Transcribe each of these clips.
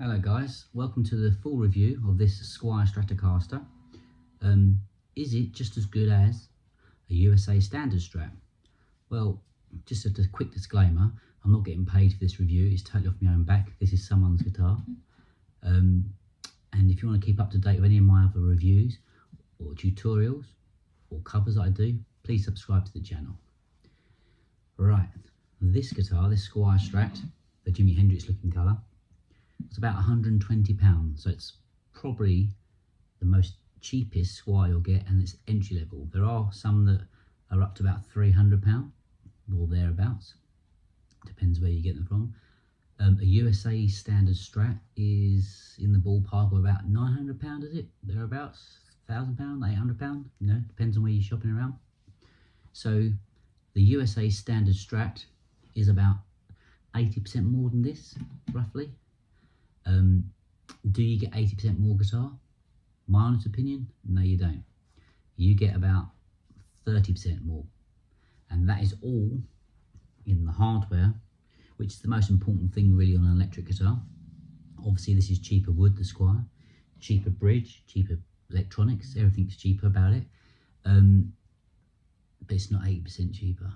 Hello guys, welcome to the full review of this Squire Stratocaster. Is it just as good as a USA standard Strat? Well, just a quick disclaimer, I'm not getting paid for this review, it's totally off my own back. This is someone's guitar. And if you want to keep up to date with any of my other reviews or tutorials or covers that I do, please subscribe to the channel. Right, this guitar, this Squire Strat, the Jimi Hendrix looking colour, it's about £120, so it's probably the most cheapest Squire you'll get, and it's entry level. There are some that are up to about £300 or thereabouts, depends where you get them from. A USA standard Strat is in the ballpark of about £900, is it? Thereabouts, £1,000, £800, you know, depends on where you're shopping around. So the USA standard Strat is about 80% more than this, roughly. Do you get 80% more guitar? My honest opinion, no you don't. You get about 30% more, and that is all in the hardware, which is the most important thing really on an electric guitar. Obviously this is cheaper wood, the Squire, cheaper bridge, cheaper electronics, everything's cheaper about it, but it's not 80% cheaper,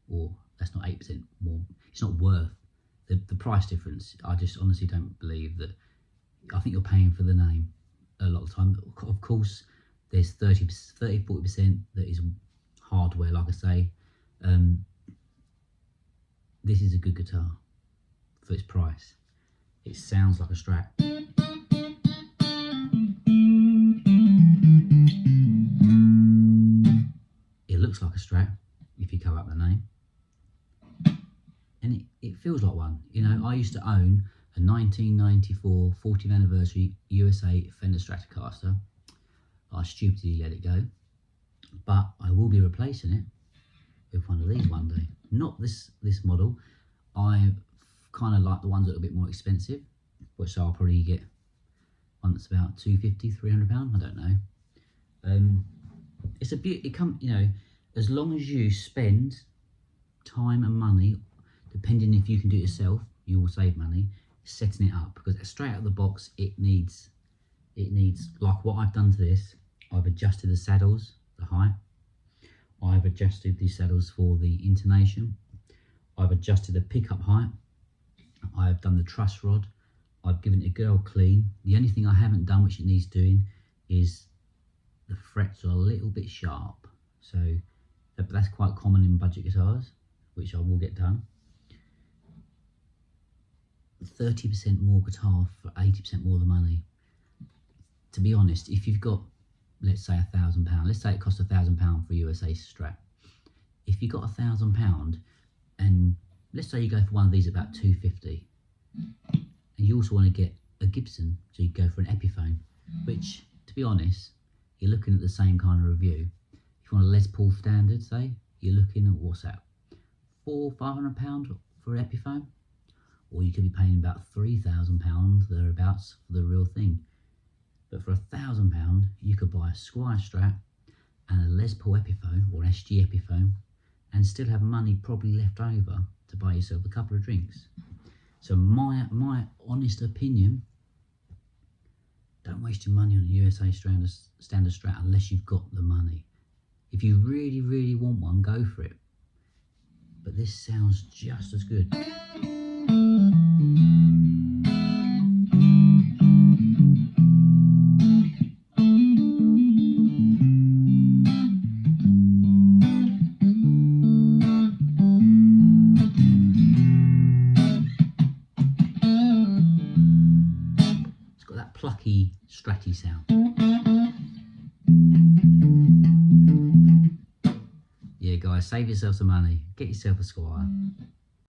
or that's not 8% more. It's not worth the price difference. I just honestly don't believe that. I think you're paying for the name a lot of the time. Of course, there's 30-40% that is hardware, like I say. This is a good guitar for its price. It sounds like a Strat. It looks like a Strat if you cover up the name. And it feels like one. You know, I used to own a 1994 40th anniversary USA Fender Stratocaster. I stupidly let it go, but I will be replacing it with one of these one day. Not this model. I kind of like the ones that are a bit more expensive, which I'll probably get one that's about £250, £300. I don't know. It's a beauty. You know, as long as you spend time and money, depending if you can do it yourself, you will save money setting it up, because straight out of the box it needs like what I've done to this. I've adjusted the saddles, the height, I've adjusted the saddles for the intonation, I've adjusted the pickup height, I've done the truss rod, I've given it a good old clean. The only thing I haven't done, which it needs doing, is the frets are a little bit sharp, so that's quite common in budget guitars, which I will get done. 30% more guitar for 80% more the money. To be honest, if you've got, let's say £1,000, let's say it costs £1,000 for a USA Strat. If you've got £1,000, and let's say you go for one of these at about £250, and you also want to get a Gibson, so you go for an Epiphone, which, to be honest, you're looking at the same kind of review. If you want a Les Paul standard, say, you're looking at, what's that, £400-500 for an Epiphone? Or you could be paying about £3,000 thereabouts for the real thing. But for £1,000, you could buy a Squire Strat and a Les Paul Epiphone or SG Epiphone, and still have money probably left over to buy yourself a couple of drinks. So my honest opinion, don't waste your money on a USA standard Strat unless you've got the money. If you really, really want one, go for it. But this sounds just as good. It's got that plucky, stratty sound. Yeah guys, save yourself some money. Get yourself a Squire.